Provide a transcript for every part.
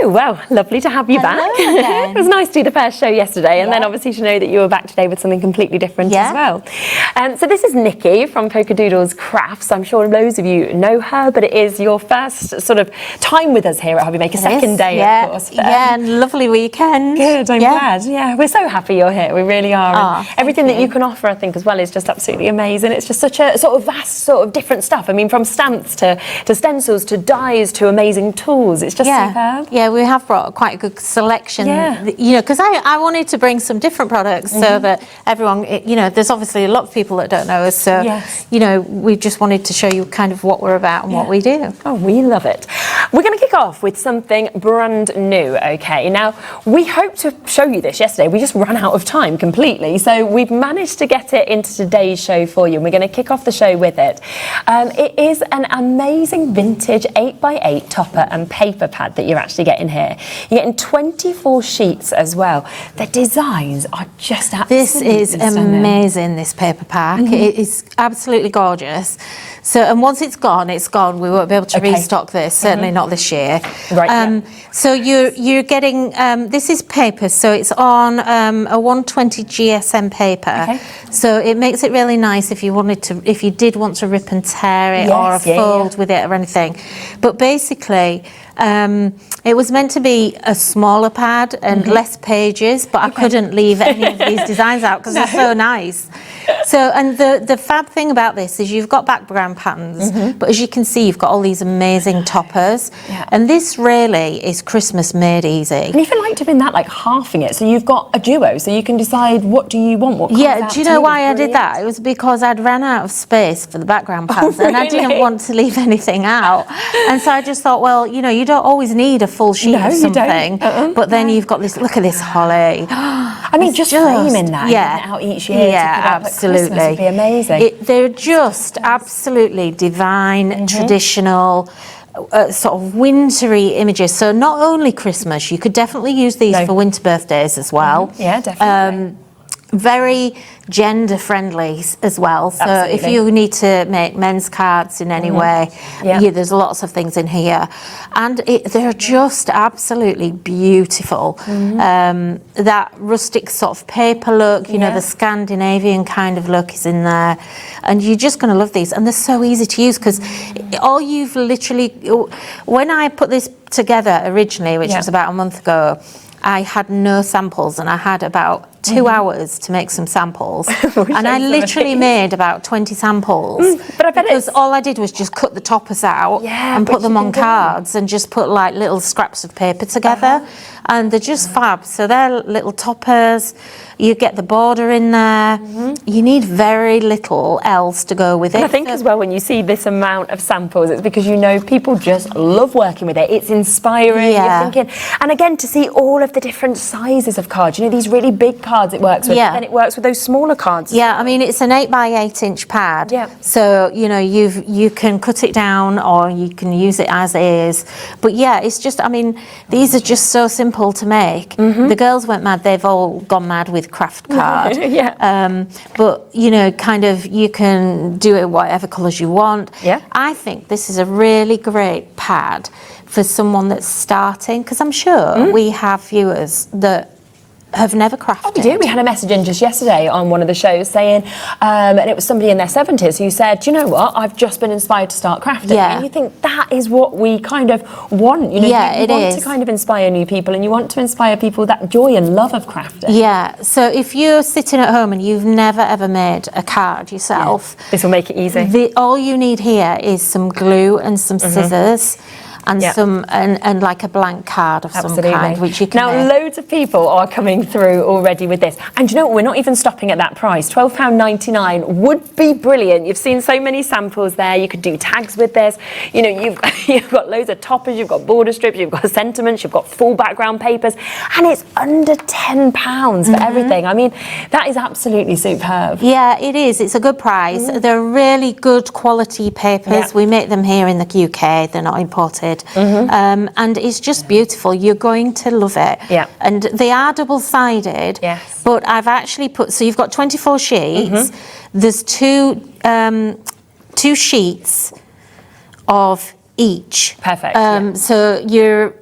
well, lovely to have you back. It was nice to do the first show yesterday, and then obviously to know that you were back today with something completely different as well. So this is Nikki from Polkadoodles Crafts. I'm sure loads of you know her, but it is your first sort of time with us here at Hobbymaker, second day, of course. And lovely weekend. Good, I'm glad. Yeah, we're so happy you're here. We really are. And everything that you can offer, I think, as well, is just absolutely amazing. It's just such a sort of vast sort of different stuff. I mean, from stamps to stencils to dies to amazing tools. It's just superb. Yeah, we have brought quite a good selection. You know, because I wanted to bring some different products so that everyone, you know, there's obviously a lot of people that don't know us. So, you know, we just wanted to show you kind of what we're about and what we do. Oh, we love it. We're going to kick off with something brand new, okay? Now, we hoped to show you this yesterday. We just ran out of time completely. So we've managed to get it into today's show for you. And we're going to kick off the show with it. It is an amazing vintage 8x8 topper and paper pad that you're actually getting here. You're getting 24 sheets as well. The designs are just absolutely This is amazing, this paper pack. It is absolutely gorgeous. So, and once it's gone, it's gone. We won't be able to restock this, certainly not this year. So you're getting, this is paper, so it's on a 120 GSM paper. So it makes it really nice if you wanted to, if you did want to rip and tear it or a fold with it or anything. But basically, it was meant to be a smaller pad and less pages, but I couldn't leave any of these designs out because they're so nice. So, and the fab thing about this is you've got background patterns, but as you can see, you've got all these amazing toppers. And this really is Christmas made easy. And even like doing that, like halving it, so you've got a duo, so you can decide what do you want, what comes out. Do you know why I did that? It was because I'd ran out of space for the background patterns and I didn't want to leave anything out. And so I just thought, well, you know, you don't always need a full sheet of something, but then you've got this, look at this holly. I mean, just framing that and getting it out each year. Absolutely. Would be amazing. They're just absolutely divine, traditional, sort of wintry images. So not only Christmas, you could definitely use these for winter birthdays as well. Yeah, definitely. Very gender friendly as well. So if you need to make men's cards in any way, there's lots of things in here. And they're just absolutely beautiful. That rustic sort of paper look, you know, the Scandinavian kind of look is in there. And you're just going to love these. And they're so easy to use because all you've literally, when I put this together originally, which was about a month ago, I had no samples and I had about 2 hours to make some samples. And I literally made about 20 samples. But I bet because all I did was just cut the toppers out and put them on cards and just put like little scraps of paper together. And they're just fab. So they're little toppers. You get the border in there. You need very little else to go with it. And I think as well, when you see this amount of samples, it's because you know people just love working with it. It's inspiring. You're thinking, and again, to see all of the different sizes of cards. You know, these really big cards it works with, but then it works with those smaller cards. I mean, it's an 8x8 inch pad. So, you know, you can cut it down or you can use it as is. But it's just, I mean, these are just so simple to make. The girls went mad. They've all gone mad with craft card. But, you know, kind of, you can do it whatever colours you want. I think this is a really great pad for someone that's starting, because I'm sure we have viewers that have never crafted. Oh, we do. We had a message in just yesterday on one of the shows saying, and it was somebody in their 70s who said, do you know what, I've just been inspired to start crafting. And you think that is what we kind of want. You know, you want to kind of inspire new people, and you want to inspire people that joy and love of crafting. So if you're sitting at home and you've never ever made a card yourself, this will make it easy. All you need here is some glue and some scissors. And some and like a blank card of some kind, which you can now make. Loads of people are coming through already with this, and you know what, we're not even stopping at that price. £12.99 would be brilliant. You've seen so many samples there. You could do tags with this. You know, you've got loads of toppers, you've got border strips, you've got sentiments, you've got full background papers, and it's under £10 for everything. I mean, that is absolutely superb. Yeah, it is. It's a good price. They're really good quality papers. We make them here in the UK. They're not imported. And it's just beautiful. You're going to love it. And they are double-sided. But I've actually put, so you've got 24 sheets. There's two sheets of each. Perfect. So you're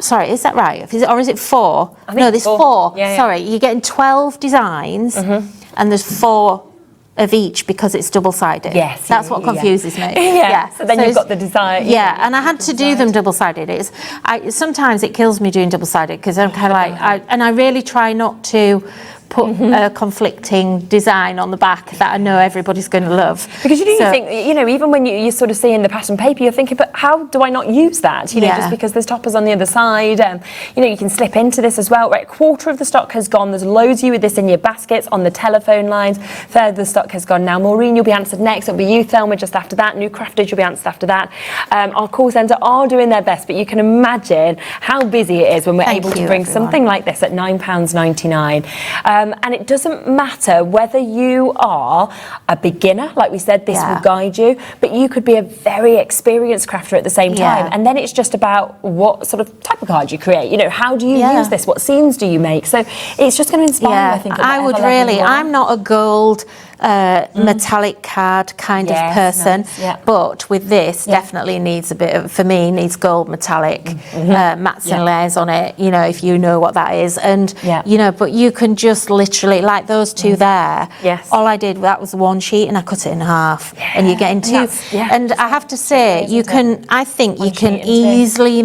sorry, is that right? Or is it 4? I think no, there's 4. Yeah, sorry, you're getting 12 designs, and there's 4 of each because it's double-sided. Yes. That's what confuses me. Yeah. So then you've got the design. Yeah, and I had to do them double-sided. Sometimes it kills me doing double-sided because I'm kind of like, I really try not to put a conflicting design on the back that I know everybody's going to love. Because you think, even when you sort of see in the pattern paper, you're thinking, but how do I not use that? Just because there's toppers on the other side. You can slip into this as well. Right, a quarter of the stock has gone. There's loads of you with this in your baskets, on the telephone lines. Third of the stock has gone now. Maureen, you'll be answered next. It'll be you, Thelma, just after that. New Crafters, you'll be answered after that. Our call centre are doing their best, but you can imagine how busy it is when we're able to bring something like this at £9.99. And it doesn't matter whether you are a beginner, like we said, this will guide you, but you could be a very experienced crafter at the same time. And then it's just about what sort of type of card you create. How do you use this? What scenes do you make? So it's just going to inspire you, I think. I would really, I'm not a gold metallic card kind of person, but with this definitely needs a bit of, for me, needs gold metallic mats and layers on it, if you know what that is. And but you can just literally, like those two there, all I did, that was one sheet and I cut it in half, and you're getting two. And I have to say, I think you can easily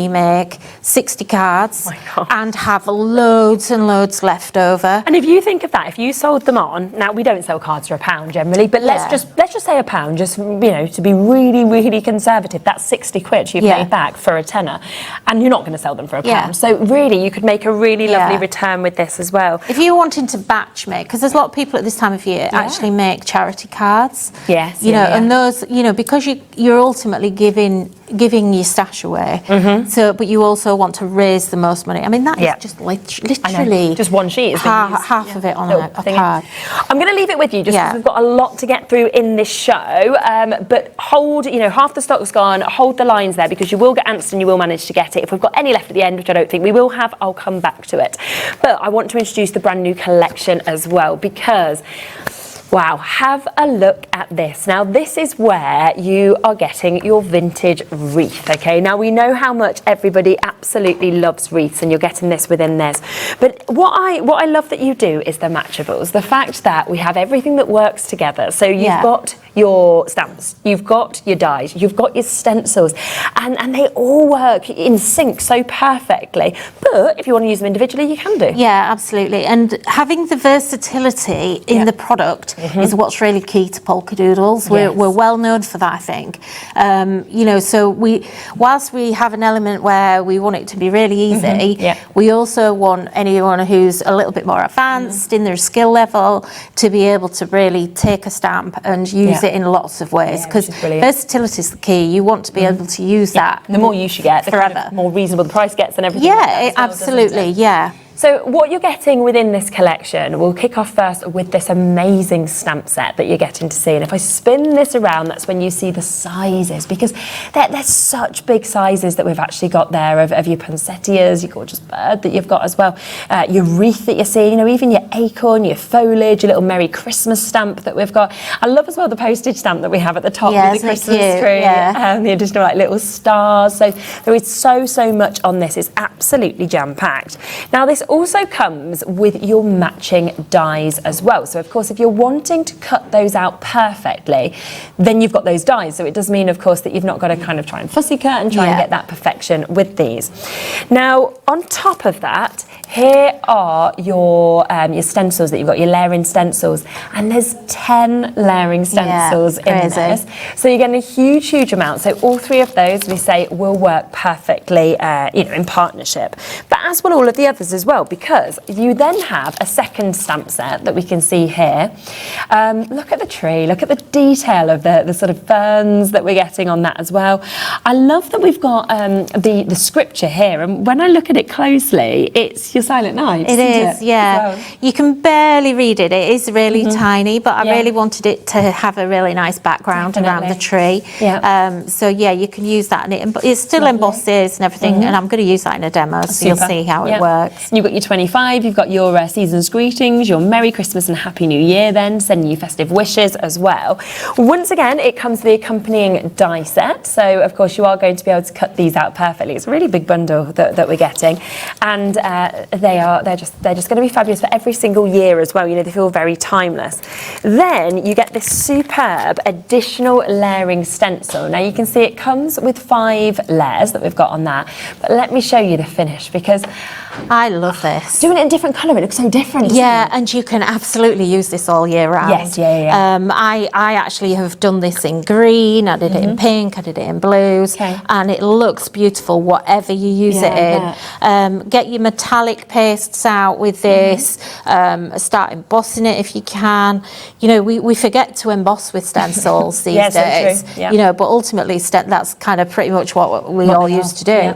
make 60 cards and have loads and loads left over. And if you think of that, if you sold them on, now we don't sell cards for £1 generally, but let's just say £1, just to be really, really conservative. That's 60 quid you pay back for a tenner, and you're not going to sell them for £1. So really, you could make a really lovely return with this as well. If you're wanting to batch make, because there's a lot of people at this time of year actually make charity cards. And those, because you're ultimately giving your stash away. So, but you also want to raise the most money. I mean, that is just literally just one sheet, half of it on a card. I'm going to leave it with you just because we've got a lot to get through in this show. But hold, half the stock's gone. Hold the lines there because you will get answered and you will manage to get it. If we've got any left at the end, which I don't think we will have, I'll come back to it. But I want to introduce the brand new collection as well because, wow, have a look at this. Now, this is where you are getting your vintage wreath, okay? Now, we know how much everybody absolutely loves wreaths, and you're getting this within this. But what I love that you do is the matchables. The fact that we have everything that works together. So you've got your stamps, you've got your dies, you've got your stencils, and they all work in sync so perfectly. But if you want to use them individually, you can do. Yeah, absolutely. And having the versatility in the product is what's really key to Polkadoodles. We're well known for that, I think. So whilst we have an element where we want it to be really easy, we also want anyone who's a little bit more advanced in their skill level to be able to really take a stamp and use it in lots of ways, because versatility is the key. You want to be able to use that. The more use you get, the forever. Kind of more reasonable the price gets and everything. Absolutely. So what you're getting within this collection, we'll kick off first with this amazing stamp set that you're getting to see. And if I spin this around, that's when you see the sizes, because there's such big sizes that we've actually got there of your poinsettias, your gorgeous bird that you've got as well, your wreath that you're seeing, even your acorn, your foliage, your little Merry Christmas stamp that we've got. I love as well the postage stamp that we have at the top with the Christmas tree and the additional little stars. So there is so much on this. It's absolutely jam-packed. Now, this also comes with your matching dies as well. So of course, if you're wanting to cut those out perfectly, then you've got those dies. So it does mean, of course, that you've not got to kind of try and fussy cut and try and get that perfection with these. Now, on top of that, here are your stencils that you've got, your layering stencils, and there's 10 layering stencils in this. So you're getting a huge amount. So all 3 of those, we say, will work perfectly, in partnership. But as will all of the others as well, because you then have a second stamp set that we can see here. Look at the tree, look at the detail of the sort of ferns that we're getting on that as well. I love that we've got the scripture here, and when I look at it closely, it's your Silent Night. It is, yeah. You can barely read it. It is really tiny, but I really wanted it to have a really nice background around the tree. So yeah, you can use that, and it still embosses and everything, and I'm going to use that in a demo, so you'll see how it works. You've got your 25, you've got your season's greetings, your Merry Christmas and Happy New Year then, sending you festive wishes as well. Once again, it comes with the accompanying die set, so of course you are going to be able to cut these out perfectly. It's a really big bundle that we're getting, and they're just going to be fabulous for every single year as well. You know, they feel very timeless. Then you get this superb additional layering stencil. Now you can see it comes with 5 layers that we've got on that, but let me show you the finish, because I love this. Doing it in different colour, it looks so different. Yeah, and you can absolutely use this all year round. Yes, yeah. I actually have done this in green, I did it in pink, I did it in blues, and it looks beautiful whatever you use it in. Get your metallic pastes out with this, start embossing it if you can. You know, we forget to emboss with stencils these days, you know, but ultimately that's kind of pretty much what we all used to do.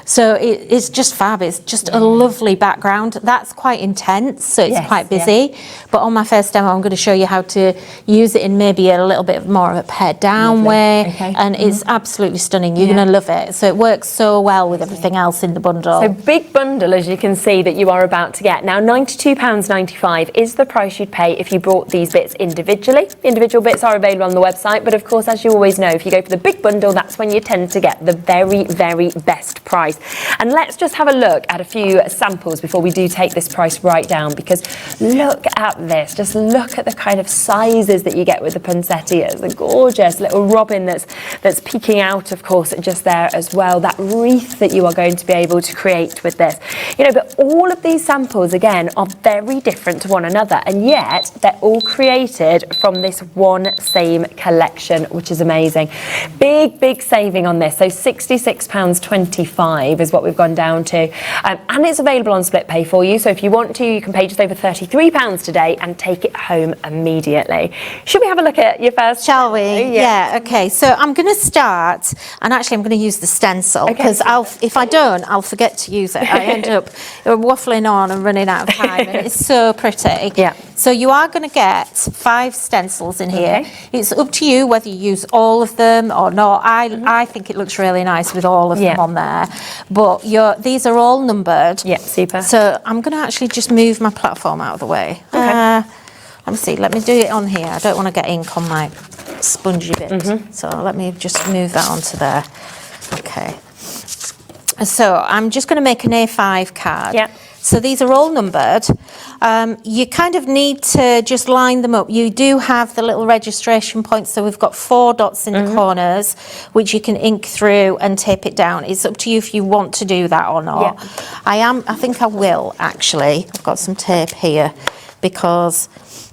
So it's just fab. It's just a lovely background. That's quite intense, so it's quite busy. But on my first demo, I'm going to show you how to use it in maybe a little bit more of a pared down way, and it's absolutely stunning. You're going to love it. So it works so well with everything else in the bundle. So big bundle, as you can see, that you are about to get. Now £92.95 is the price you'd pay if you bought these bits individually. Individual bits are available on the website, but of course, as you always know, if you go for the big bundle, that's when you tend to get the very, very best price. And let's just have a look at a few samples before we do take this price right down, because look at this. Just look at the kind of sizes that you get with the poinsettias. The gorgeous little robin that's peeking out, of course, just there as well. That wreath that you are going to be able to create with this. You know, but all of these samples, again, are very different to one another, and yet they're all created from this one same collection, which is amazing. Big saving on this. So £66.25 is what we've gone down to. And it's available on split pay for you. So if you want to, you can pay just over £33 today and take it home immediately. Should we have a look at your first? Shall we? Yeah. Okay. So I'm going to start, and actually I'm going to use the stencil, because if I don't, I'll forget to use it. I end up waffling on and running out of time, and it's so pretty. Yeah. So you are going to get 5 stencils in here. It's up to you whether you use all of them or not. I think it looks really nice with all of them on there. But these are all numbered. Yeah, super. So I'm going to actually just move my platform out of the way. Let me see. Let me do it on here. I don't want to get ink on my spongy bit. So let me just move that onto there. Okay. So I'm just going to make an A5 card. Yeah. So these are all numbered. You kind of need to just line them up. You do have the little registration points, so we've got 4 dots in the corners, which you can ink through and tape it down. It's up to you if you want to do that or not. I think I will, actually. I've got some tape here, because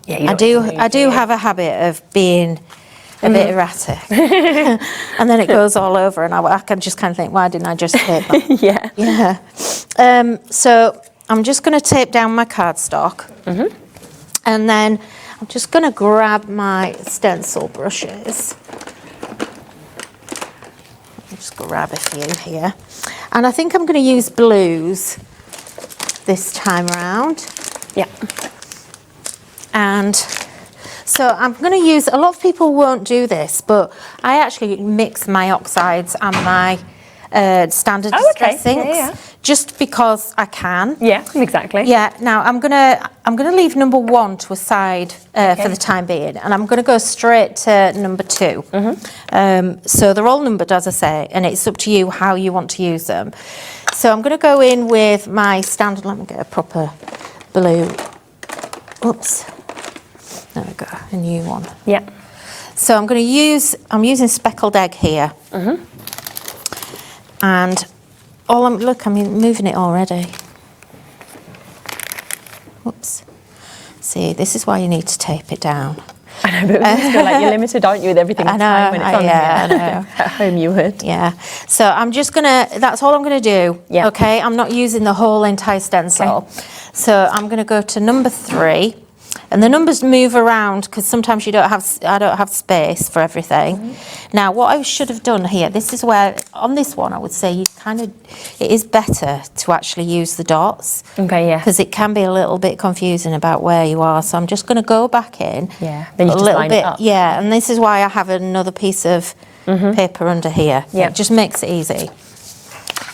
I do have a habit of being a bit erratic. And then it goes all over, and I can just kind of think, why didn't I just tape that? So I'm just going to tape down my cardstock, and then I'm just going to grab my stencil brushes. I'll just grab a few here. And I think I'm going to use blues this time around. Yeah. And so I'm going to use, a lot of people won't do this, but I actually mix my oxides and my standard distress inks, just because I can. Yeah, exactly. Yeah. Now I'm gonna leave number 1 to a side for the time being, and I'm gonna go straight to number 2. So they're all numbered, as I say, and it's up to you how you want to use them. So I'm gonna go in with my standard. Let me get a proper blue. Oops. There we go. A new one. Yeah. So I'm using speckled egg here. And I'm moving it already. Whoops. See, this is why you need to tape it down. I know, but you feel like you're limited, aren't you, with everything? I know, when it's on I know. At home you would. Yeah. So that's all I'm gonna do. Yeah. Okay, I'm not using the whole entire stencil. So I'm gonna go to number 3. And the numbers move around because sometimes I don't have space for everything. Now, what I should have done here, this is where, on this one, I would say it is better to actually use the dots. Okay, yeah. Because it can be a little bit confusing about where you are. So I'm just going to go back in. Yeah, then you just line it up. Yeah, and this is why I have another piece of paper under here. Yeah. It just makes it easy.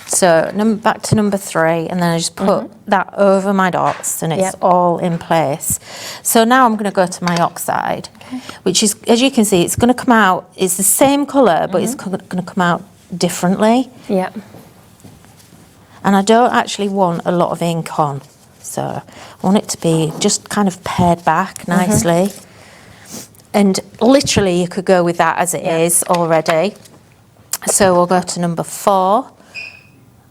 So back to number 3, and then I just put that over my dots, and it's all in place. So now I'm going to go to my oxide, which is, as you can see, it's going to come out, it's the same colour, but it's going to come out differently. Yeah. And I don't actually want a lot of ink on, so I want it to be just kind of pared back nicely. And literally you could go with that as it is already. So we'll go to number 4.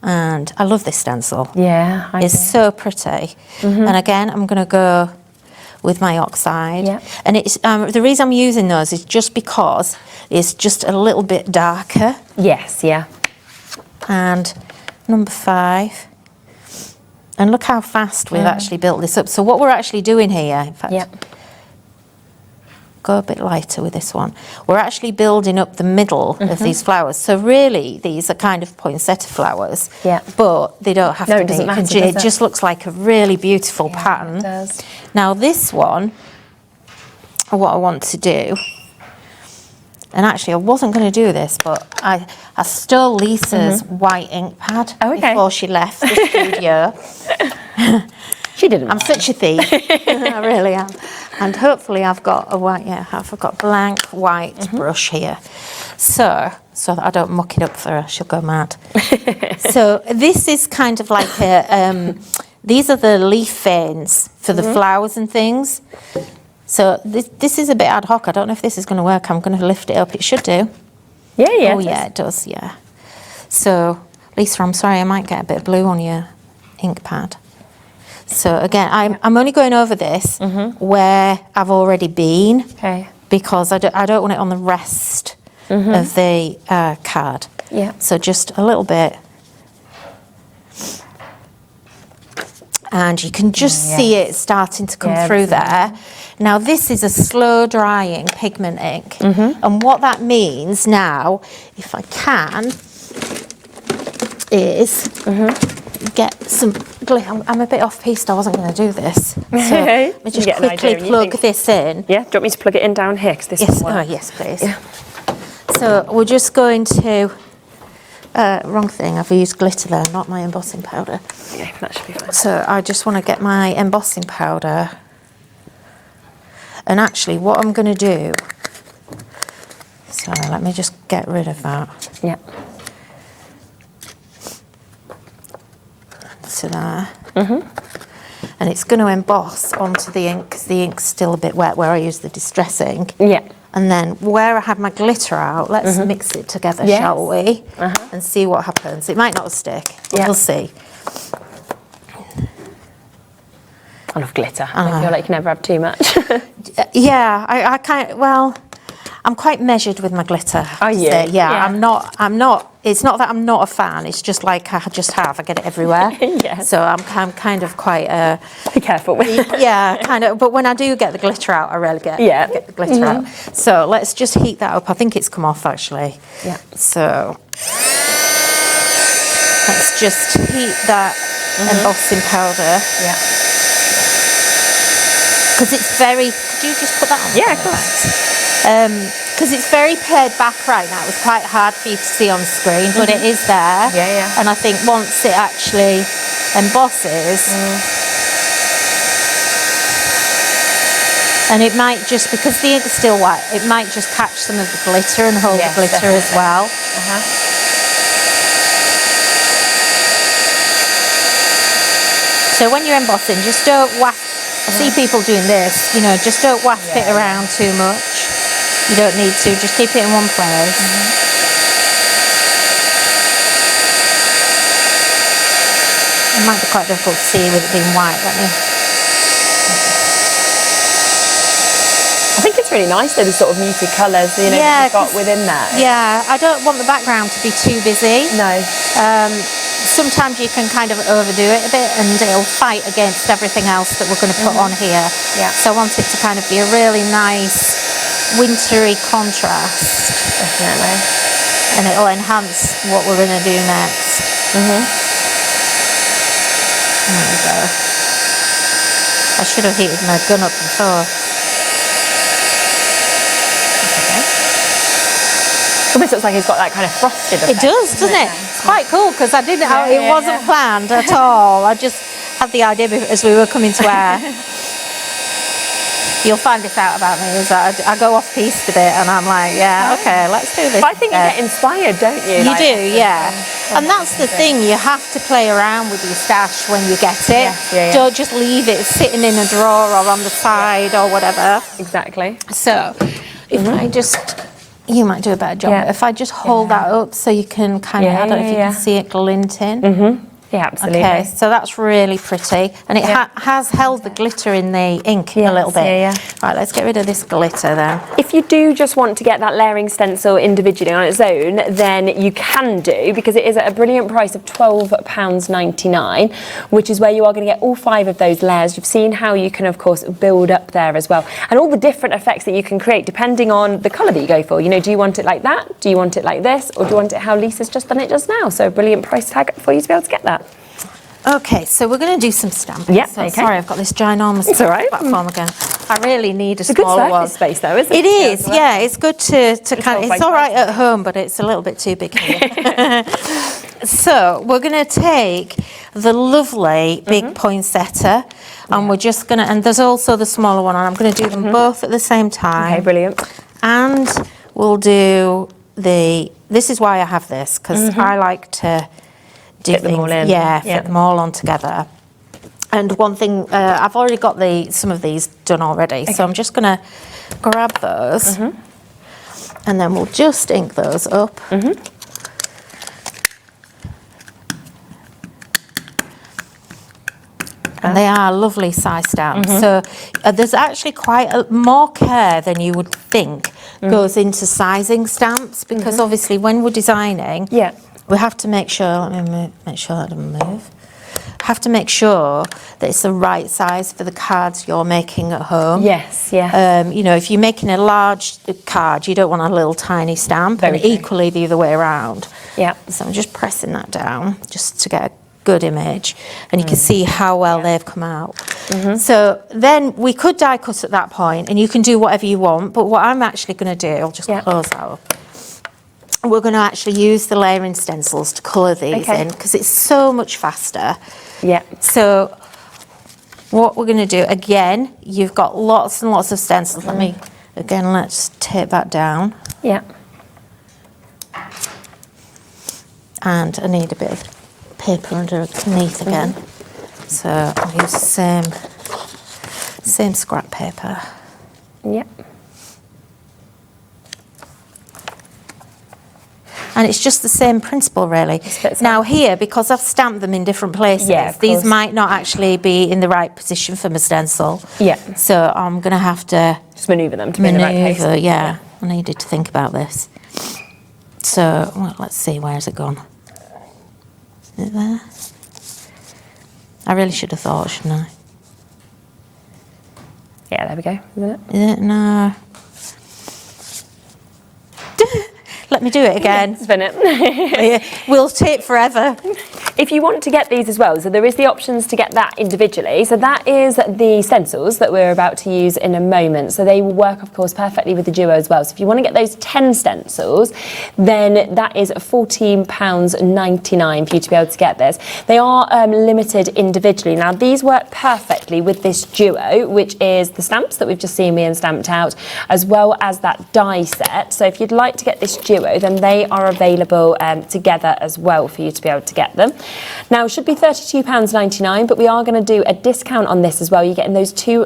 And I love this stencil. Yeah, it's so pretty. And again, I'm going to go with my oxide. Yeah. And it's the reason I'm using those is just because it's just a little bit darker. Yes, yeah. And number 5. And look how fast we've actually built this up. So what we're actually doing here, in fact, go a bit lighter with this one. We're actually building up the middle of these flowers. So really, these are kind of poinsettia flowers. Yeah. But they don't have to be. No, it doesn't matter, It just looks like a really beautiful pattern. It does. Now this one, what I want to do, and actually I wasn't going to do this, but I stole Lisa's white ink pad before she left the studio. She didn't. I'm such a thief. I really am. And hopefully I've got I've got blank white brush here. So that I don't muck it up for her, she'll go mad. So this is kind of like these are the leaf veins for the flowers and things. So this is a bit ad hoc. I don't know if this is going to work. I'm going to lift it up. It should do. Yeah, yeah. Oh, yeah, it does, yeah. So, Lisa, I'm sorry, I might get a bit of blue on your ink pad. So again, I'm only going over this where I've already been, because I don't want it on the rest of the card. Yeah. So just a little bit, and you can just see it starting to come through there. Now this is a slow drying pigment ink, and what that means now, if I can, is get some glue. I'm a bit off-piste, I wasn't going to do this. So let me just quickly plug this in. Yeah, do you want me to plug it in down here? 'Cause this yes, please. Yeah. So we're just going to, wrong thing, I've used glitter there, not my embossing powder. Yeah, that should be fine. So I just want to get my embossing powder. And actually what I'm going to do, so let me just get rid of that. Yeah. To there. And it's going to emboss onto the ink because the ink's still a bit wet where I use the distress ink. Yeah. And then where I had my glitter out, let's mix it together, shall we? And see what happens. It might not stick, but we'll see. I love glitter. I feel like you can never have too much. Yeah, I'm quite measured with my glitter. Are you? Yeah, I'm not, it's not that I'm not a fan, it's just like I get it everywhere. So I'm kind of quite... Be careful with it. Yeah, kind of, but when I do get the glitter out, I rarely get the glitter out. So let's just heat that up. I think it's come off actually. Yeah. So let's just heat that embossing powder. Yeah. Because it's very... Could you just put that on? Yeah, of course. Because it's very pared back right now. It was quite hard for you to see on screen, but it is there. Yeah, yeah. And I think once it actually embosses, and it might just, because the ink's still white, it might just catch some of the glitter and hold the glitter as well. So when you're embossing, just don't waft. I see people doing this, just don't waft it around too much. You don't need to, just keep it in one place. It might be quite difficult to see with it being white, I think it's really nice though, the sort of muted colours, you've got within that. Yeah, I don't want the background to be too busy. No. sometimes you can kind of overdo it a bit and it'll fight against everything else that we're going to put on here. Yeah. So I want it to kind of be a really nice wintry contrast. Definitely. And it'll enhance what we're going to do next. There we go. I should have heated my gun up before. Almost looks like it's got that kind of frosted effect. It does, doesn't it? It's quite cool because I didn't. It wasn't planned at all. I just had the idea as we were coming to air. You'll find this out about me is that I go off piste a bit and I'm like, yeah, okay, let's do this. But I think you get inspired, don't you? You do, yeah. And that's the thing, you have to play around with your stash when you get it. Don't just leave it sitting in a drawer or on the side or whatever. Exactly. So if I just, you might do a better job. If I just hold that up so you can kind of, I don't know if you can see it glinting. Yeah, absolutely. Okay, so that's really pretty. And it has held the glitter in the ink a little bit. Right, let's get rid of this glitter then. If you do just want to get that layering stencil individually on its own, then you can do, because it is at a brilliant price of £12.99, which is where you are going to get all 5 of those layers. You've seen how you can, of course, build up there as well. And all the different effects that you can create depending on the colour that you go for. You know, do you want it like that? Do you want it like this? Or do you want it how Lisa's just done it just now? So a brilliant price tag for you to be able to get that. Okay, so we're going to do some stamping. Yeah, so sorry, I've got this ginormous platform again. I really need a smaller one. It's a good space though, isn't it? It is, yeah. It's good to kind of, it's all right at home, but it's a little bit too big here. So we're going to take the lovely big poinsettia and we're just going to, and there's also the smaller one, and I'm going to do them both at the same time. Okay, brilliant. And we'll do this is why I have this, because I like to fit them all in. Fit them all on together. And one thing, I've already got some of these done already, so I'm just going to grab those and then we'll just ink those up. And they are lovely size stamps. So there's actually quite more care than you would think goes into sizing stamps, because obviously when we're designing, we have to make sure, let me make sure that doesn't move. Have to make sure that it's the right size for the cards you're making at home. Yes, you know, if you're making a large card, you don't want a little tiny stamp, and equally the other way around. So I'm just pressing that down just to get a good image, and you can see how well they've come out. So then we could die cut at that point, and you can do whatever you want, but what I'm actually going to do, I'll just close that up. We're going to actually use the layering stencils to colour these in, because it's so much faster. So what we're going to do, again, you've got lots and lots of stencils. Let's tape that down. And I need a bit of paper underneath again. So I'll use the same scrap paper. And it's just the same principle, really. Now here, because I've stamped them in different places, these might not actually be in the right position for my stencil. So I'm going to have to just manoeuvre them to be in the right place. I needed to think about this. So well, let's see, where's it gone? Is it there? I really should have thought, shouldn't I? Yeah, there we go, isn't it? Is it? No. Let me do it again. Spin it. We'll tape forever. If you want to get these as well, so there is the options to get that individually. So that is the stencils that we're about to use in a moment. So they will work, of course, perfectly with the duo as well. So if you want to get those 10 stencils, then that is £14.99 for you to be able to get this. They are limited individually. Now, these work perfectly with this duo, which is the stamps that we've just seen me and stamped out, as well as that die set. So if you'd like to get this duo, then they are available together as well for you to be able to get them. Now, it should be £32.99, but we are going to do a discount on this as well. You're getting those 2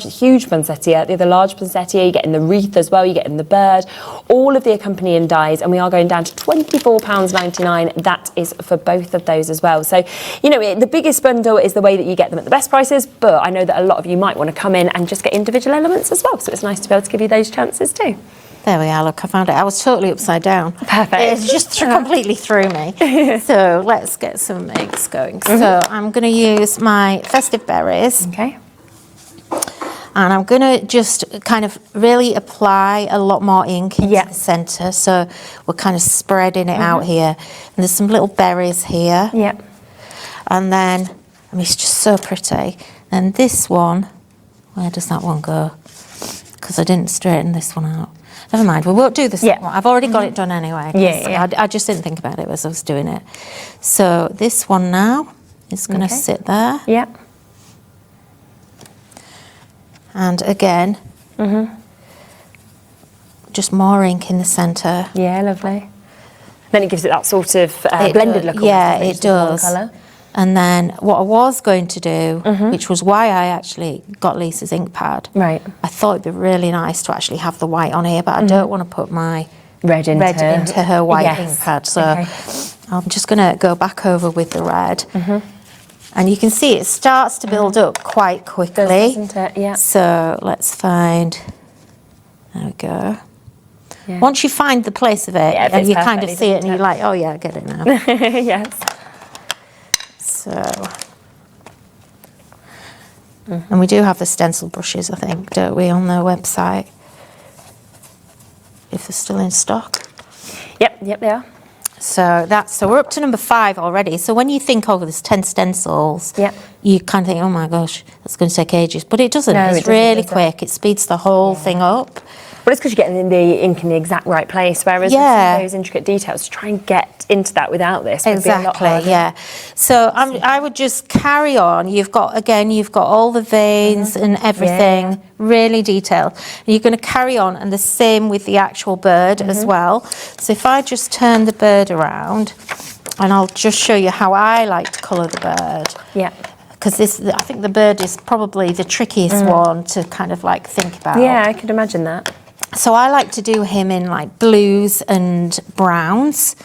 huge poinsettia, the other large poinsettia, you're getting the wreath as well, you're getting the bird, all of the accompanying dies, and we are going down to £24.99. That is for both of those as well. So, you know, the biggest bundle is the way that you get them at the best prices, but I know that a lot of you might want to come in and just get individual elements as well. So it's nice to be able to give you those chances too. There we are, look, I found it. I was totally upside down. Perfect. It just completely threw me. So let's get some eggs going. So I'm going to use my festive berries. Okay. And I'm going to just kind of really apply a lot more ink into the centre. So we're kind of spreading it out here. And there's some little berries here. Yep. And then, I mean, it's just so pretty. And this one, where does that one go? Because I didn't straighten this one out. Never mind, we won't do this one. I've already got it done anyway. I just didn't think about it as I was doing it. So this one now is going to sit there. Yep. And again, just more ink in the centre. Yeah, lovely. Then it gives it that sort of blended look. Yeah, it does. And then what I was going to do, which was why I actually got Lisa's ink pad. Right. I thought it'd be really nice to actually have the white on here, but I don't want to put my red into her white ink pad. So I'm just going to go back over with the red. And you can see it starts to build up quite quickly. Doesn't it? Yeah. So let's find, there we go. Yeah. Once you find the place of it, and you kind of see it, and you're like, oh yeah, I get it now. Yes. So, and we do have the stencil brushes, I think, don't we, on the website? If they're still in stock. Yep, they are. So we're up to number 5 already. So when you think, oh, there's 10 stencils, you kind of think, oh my gosh, that's going to take ages. But it doesn't. No, it's really quick. It speeds the whole thing up. Well, it's because you're getting the ink in the exact right place, whereas with some of those intricate details, to try and get into that without this would be a lot harder. Yeah. So I would just carry on. You've got all the veins and everything, really detailed. And you're going to carry on, and the same with the actual bird as well. So if I just turn the bird around, and I'll just show you how I like to colour the bird. Yeah. Because I think the bird is probably the trickiest one to kind of like think about. Yeah, I could imagine that. So I like to do him in like blues and browns.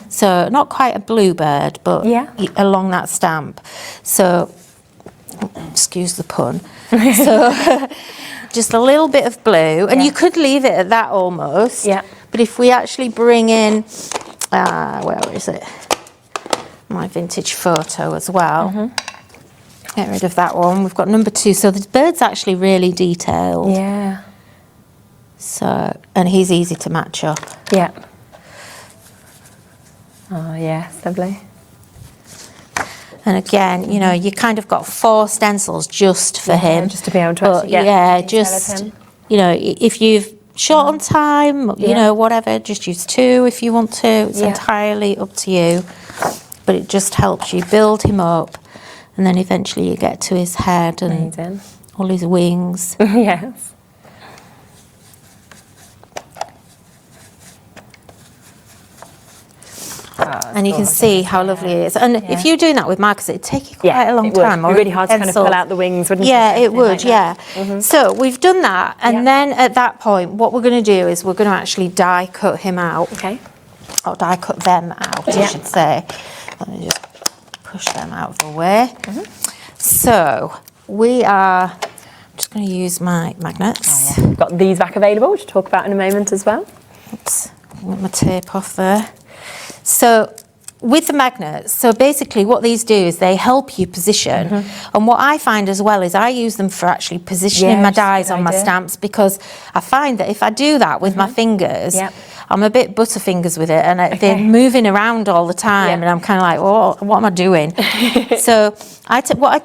So not quite a blue bird, but along that stamp. So, excuse the pun. So just a little bit of blue, and you could leave it at that almost. Yeah. But if we actually bring in, where is it? My vintage photo as well. Get rid of that one. We've got number 2. So the bird's actually really detailed. Yeah. So, and he's easy to match up. Yeah. Oh, yeah, lovely. And again, you know, you kind of got 4 stencils just for him. Just to be able to actually get just, you know, if you've short on time, you know, whatever, just use 2 if you want to. It's entirely up to you. But it just helps you build him up, and then eventually you get to his head and all his wings. Yes. And you can see how lovely it is. And if you're doing that with markers, it'd take you quite a long time. It would be really hard to kind of pull out the wings, wouldn't it? Yeah, it would, So we've done that. And then at that point, what we're going to do is we're going to actually die cut him out. Okay. Or die cut them out, I should say. Let me just push them out of the way. So we are just going to use my magnets. We've got these back available, which we'll talk about in a moment as well. Oops, I want my tape off there. So with the magnets, so basically what these do is they help you position. And what I find as well is I use them for actually positioning my dies on my stamps, because I find that if I do that with my fingers, I'm a bit butterfingers with it, and they're moving around all the time, and I'm kind of like, well, what am I doing? So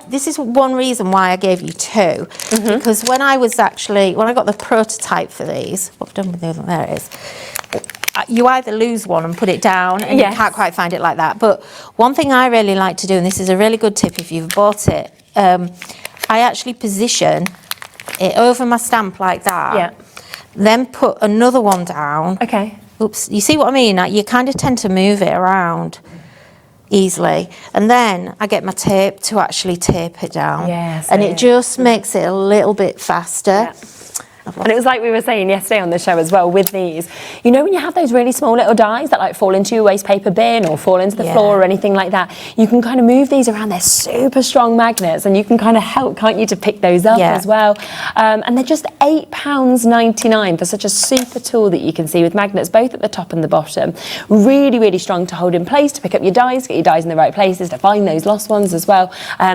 this is one reason why I gave you 2, because when I got the prototype for these, what I've done with the other one, there it is. You either lose one and put it down, and you can't quite find it like that. But one thing I really like to do, and this is a really good tip if you've bought it, I actually position it over my stamp like that, then put another one down. Okay. Oops, you see what I mean? Like, you kind of tend to move it around easily. And then I get my tape to actually tape it down. Yes. And it just makes it a little bit faster. And it was like we were saying yesterday on the show as well with these, you know, when you have those really small little dies that like fall into your waste paper bin or fall into the floor or anything like that, you can kind of move these around. They're super strong magnets and you can kind of help, can't you, to pick those up as well. And they're just £8.99 for such a super tool that you can see with magnets both at the top and the bottom. Really, really strong to hold in place, to pick up your dies, get your dies in the right places, to find those lost ones as well.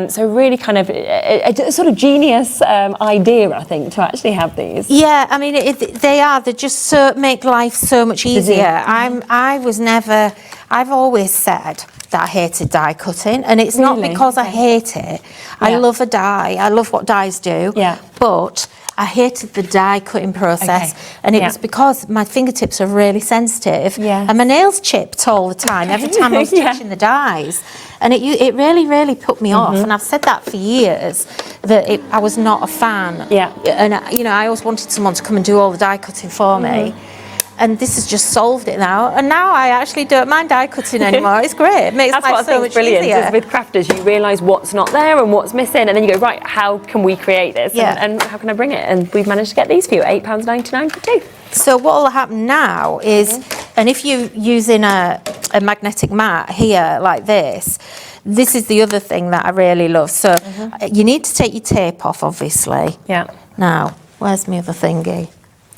So really kind of a sort of genius idea, I think, to actually have these. Yeah, I mean, they just make life so much easier. I've always said that I hated die cutting, and it's not because I hate it. I love a die. I love what dies do. Yeah. But I hated the die cutting process, and it was because my fingertips are really sensitive, and my nails chipped all the time every time I was touching the dies, and it really, really put me off. And I've said that for years that I was not a fan. Yeah. And you know, I always wanted someone to come and do all the die cutting for me. And this has just solved it now. And now I actually don't mind die cutting anymore. It's great. It makes life so much brilliant easier. Is with crafters, you realise what's not there and what's missing, and then you go, right, how can we create this? And how can I bring it? And we've managed to get these for you, £8.99 for two. So what will happen now is, and if you're using a magnetic mat here like this is the other thing that I really love. So you need to take your tape off, obviously. Yeah. Now, where's my other thingy?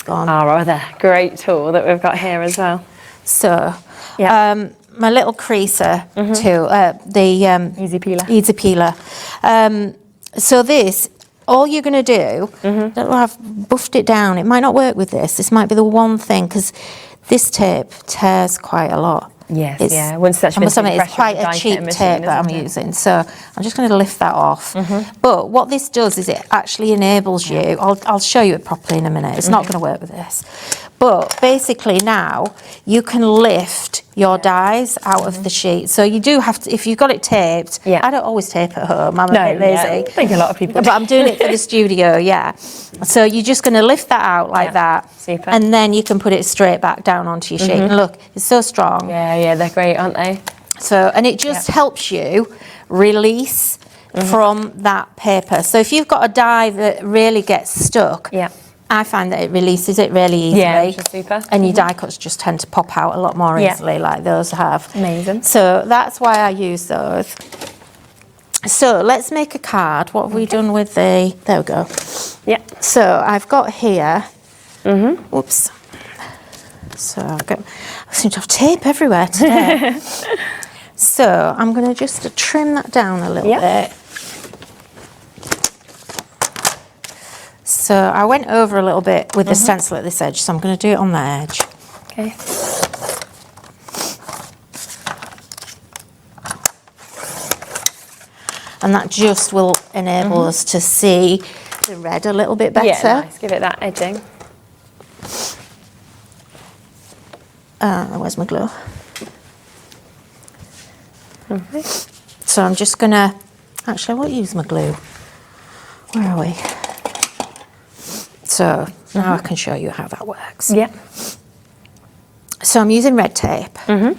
Our other great tool that we've got here as well. So, my little creaser tool, the Easy Peeler. Easy Peeler. So this, all you're going to do, I've buffed it down. It might not work with this. This might be the one thing, because this tape tears quite a lot. Yes, Once that's it's quite a cheap tape that I'm using, so I'm just going to lift that off. But what this does is it actually enables you, I'll show you it properly in a minute, it's not going to work with this, but basically now you can lift your dies out of the sheet. So you do have to, if you've got it taped, I don't always tape at home, I'm a bit lazy. I think a lot of people do. But I'm doing it for the studio, So you're just going to lift that out like that. Super. And then you can put it straight back down onto your sheet. And look, it's so strong. Yeah, they're great, aren't they? So, and it just helps you release from that paper. So if you've got a die that really gets stuck, I find that it releases it really easily. Yeah, which is super. And your die cuts just tend to pop out a lot more easily, like those have. Amazing. So that's why I use those. So let's make a card. What have we done with there we go. Yeah. So I've got here, whoops. So I seem to have tape everywhere today. So I'm going to just trim that down a little bit. So I went over a little bit with the stencil at this edge, so I'm going to do it on the edge. Okay. And that just will enable us to see the red a little bit better. Yeah, nice. Give it that edging. Where's my glue? So I'm just going to... Actually, I won't use my glue. Where are we? So now I can show you how that works. Yeah. So I'm using red tape. And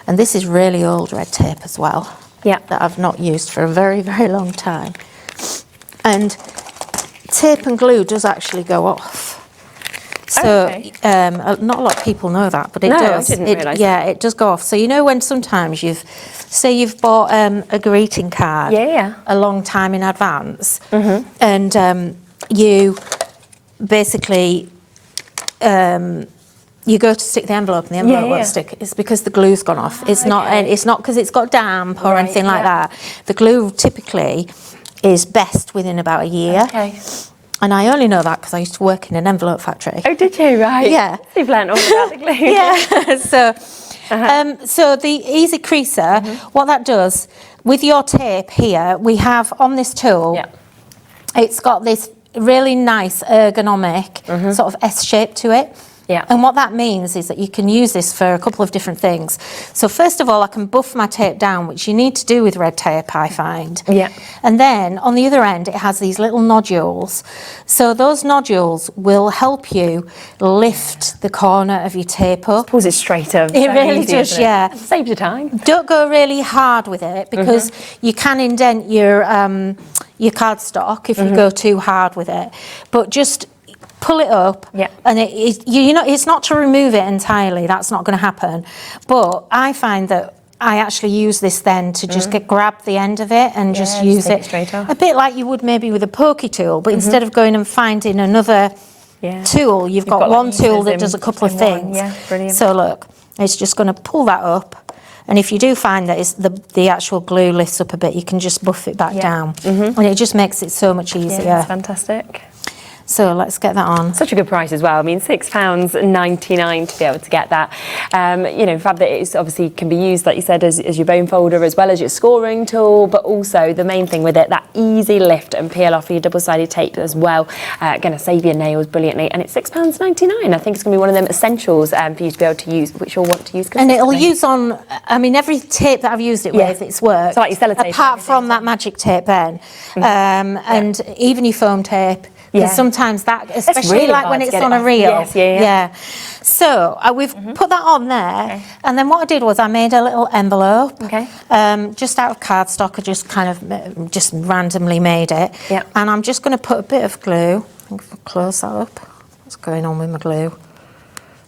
this is really old red tape as well. Yeah. That I've not used for a very, very long time. And tape and glue does actually go off. So not a lot of people know that, but it does. I didn't realise that. It does go off. So you know when sometimes you've bought a greeting card a long time in advance, and you basically you go to stick the envelope and the envelope won't stick. It's because the glue's gone off. It's not because it's got damp or anything like that. The glue typically is best within about a year. Okay. And I only know that because I used to work in an envelope factory. Oh, did you? Right. Yeah. You've learned all about the glue. Yeah. So the Easy Creaser, what that does, with your tape here, we have on this tool, it's got this really nice ergonomic sort of S shape to it. Yeah. And what that means is that you can use this for a couple of different things. So first of all, I can buff my tape down, which you need to do with red tape, I find. Yeah. And then on the other end, it has these little nodules. So those nodules will help you lift the corner of your tape up. Pulls it straight up. It really does, yeah. It saves you time. Don't go really hard with it because you can indent your cardstock if you go too hard with it. But just pull it up, and it's not to remove it entirely. That's not going to happen. But I find that I actually use this then to just grab the end of it and just use it straight off. a bit like you would maybe with a pokey tool, but instead of going and finding another tool, you've got one tool that does a couple of things. Yeah, brilliant. So look, it's just going to pull that up, and if you do find that it's the actual glue lifts up a bit, you can just buff it back down, and it just makes it so much easier. Yeah, it's fantastic. So let's get that on. Such a good price as well. I mean, £6.99 to be able to get that. You know, the fact that it's obviously can be used, like you said, as your bone folder as well as your scoring tool, but also the main thing with it, that easy lift and peel off your double-sided tape as well. Going to save your nails brilliantly, and it's £6.99. I think it's going to be one of them essentials for you to be able to use, which you'll want to use. And it'll use on, I mean, every tape that I've used it with, it's worked. So like your sellotape. Apart from that magic tape then, and even your foam tape. Because sometimes that, especially really like when it's on a reel. So we've put that on there, and then what I did was I made a little envelope, just out of cardstock. I just kind of just randomly made it, and I'm just going to put a bit of glue. I think if I close that up, what's going on with my glue?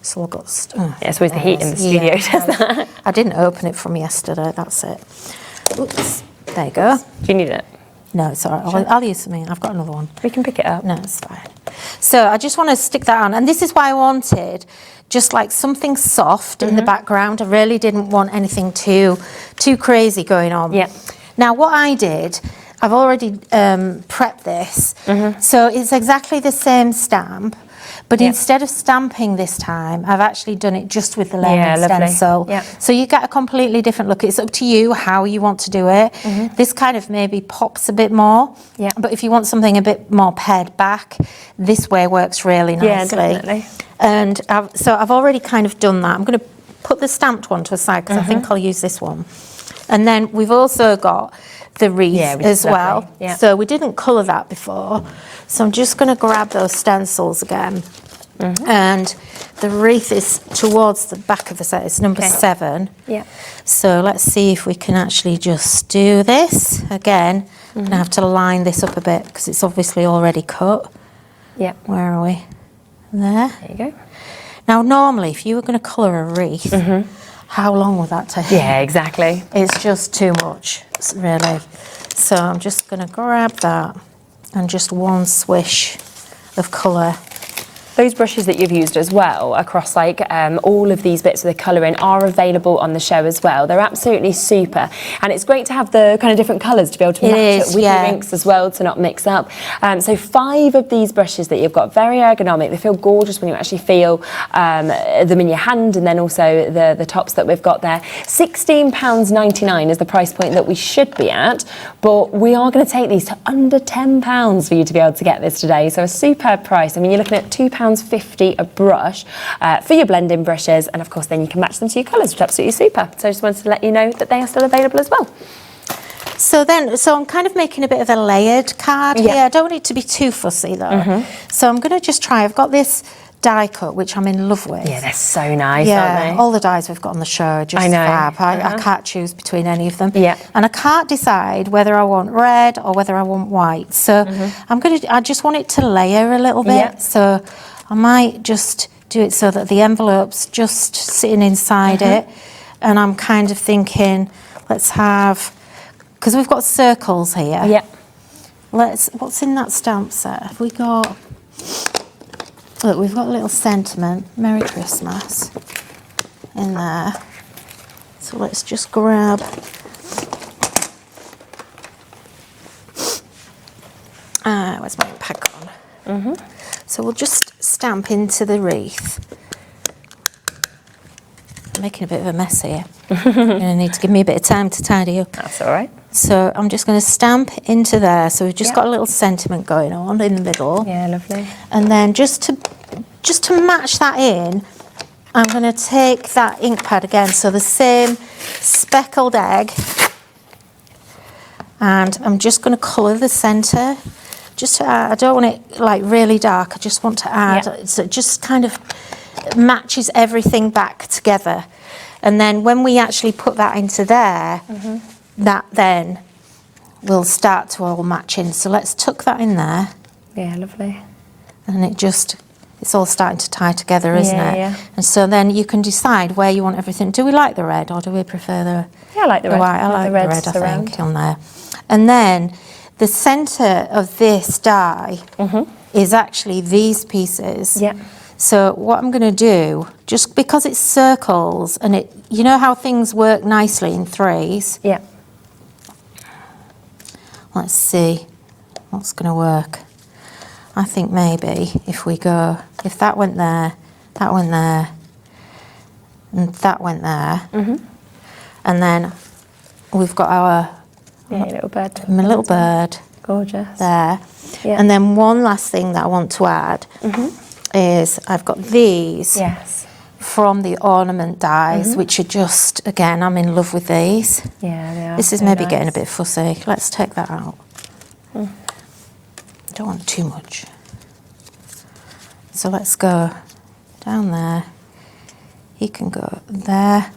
So I've got. I suppose the heat in the studio does that. I didn't open it from yesterday. That's it. Oops. There you go. Do you need it? No, it's all right. I'll use something. I've got another one. We can pick it up. No, it's fine. So I just want to stick that on. And this is why I wanted just like something soft in the background. I really didn't want anything too crazy going on. Yeah. Now, what I did, I've already prepped this. So it's exactly the same stamp. But instead of stamping this time, I've actually done it just with the lemon stencil. So you get a completely different look. It's up to you how you want to do it. This kind of maybe pops a bit more. But if you want something a bit more pared back, this way works really nicely. Yeah, definitely. And so I've already kind of done that. I'm going to put the stamped one to a side because I think I'll use this one. And then we've also got the wreath as well. So we didn't colour that before. So I'm just going to grab those stencils again. And the wreath is towards the back of the set. It's number 7. So let's see if we can actually just do this. Again, I'm going to have to line this up a bit because it's obviously already cut. Where are we? There. There you go. Now, normally, if you were going to colour a wreath, how long would that take? Yeah, exactly. It's just too much, really. So I'm just going to grab that and just one swish of colour. Those brushes that you've used as well across like all of these bits of the colouring are available on the show as well. They're absolutely super, and it's great to have the kind of different colours to be able to match it with your inks as well to not mix up. So 5 of these brushes that you've got, very ergonomic. They feel gorgeous when you actually feel them in your hand, and then also the tops that we've got there. £16.99 is the price point that we should be at, but we are going to take these to under £10 for you to be able to get this today. So a superb price. I mean, you're looking at £2.50 a brush for your blending brushes, and of course then you can match them to your colours, which is absolutely super. So I just wanted to let you know that they are still available as well. So I'm kind of making a bit of a layered card here. I don't want it to be too fussy though. So I'm going to just try, I've got this die cut, which I'm in love with. Yeah, they're so nice, aren't they? All the dies we've got on the show are just fab. I can't choose between any of them. And I can't decide whether I want red or whether I want white. So I just want it to layer a little bit. So I might just do it so that the envelope's just sitting inside it. And I'm kind of thinking, let's have, because we've got circles here. What's in that stamp set? Have we got, look, we've got a little sentiment, Merry Christmas, in there. So let's just grab, where's my pack on? So we'll just stamp into the wreath. I'm making a bit of a mess here. You're going to need to give me a bit of time to tidy up. That's all right. So I'm just going to stamp into there. So we've just got a little sentiment going on in the middle. Yeah, lovely. And then just to match that in, I'm going to take that ink pad again. So the same speckled egg. And I'm just going to colour the centre. Just to add, I don't want it like really dark. I just want to add, so it just kind of matches everything back together. And then when we actually put that into there, that then will start to all match in. So let's tuck that in there. Yeah, lovely. And it just it's all starting to tie together, isn't it? Yeah. And so then you can decide where you want everything. Do we like the red or do we prefer the I like the red. white? I like the red, I think, on there. And then the centre of this die is actually these pieces. Yeah. So what I'm going to do, just because it's circles and it, you know how things work nicely in threes? Yeah. Let's see what's going to work. I think maybe if that went there, that went there, and that went there, and then we've got our little bird. my little bird. Gorgeous. There. Yeah. And then one last thing that I want to add is I've got these from the ornament dies, which are just, again, I'm in love with these. Yeah, they are. This is so maybe nice. getting a bit fussy. Let's take that out. Don't want too much. So let's go down there. He can go there.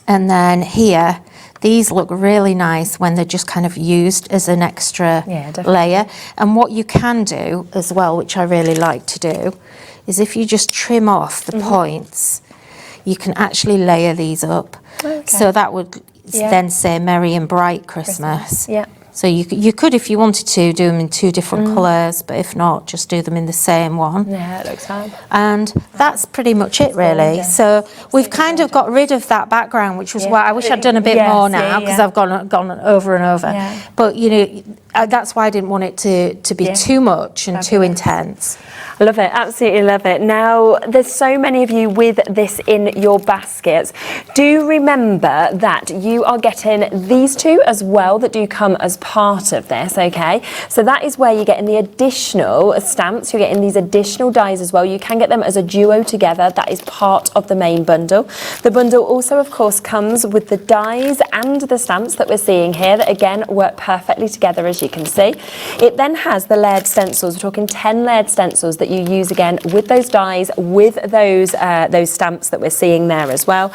And then here, these look really nice when they're just kind of used as an extra layer. And what you can do as well, which I really like to do, is if you just trim off the points, you can actually layer these up. Okay. So that would then say Merry and Bright Christmas. Yeah. So you could, if you wanted to, do them in two different colours, but if not, just do them in the same one. Yeah, it looks fab. And that's pretty much it, really. So we've kind of got rid of that background, which was why I wish I'd done a bit more now, because I've gone over and over. Yeah. But, you know, that's why I didn't want it to be too much and too intense. Love it, absolutely love it. Now, there's so many of you with this in your baskets. Do remember that you are getting these two as well that do come as part of this, okay? So that is where you're getting the additional stamps, you're getting these additional dies as well. You can get them as a duo together. That is part of the main bundle. The bundle also, of course, comes with the dies and the stamps that we're seeing here that, again, work perfectly together, as you can see. It then has the layered stencils. We're talking 10 layered stencils that you use again with those dies, with those stamps that we're seeing there as well.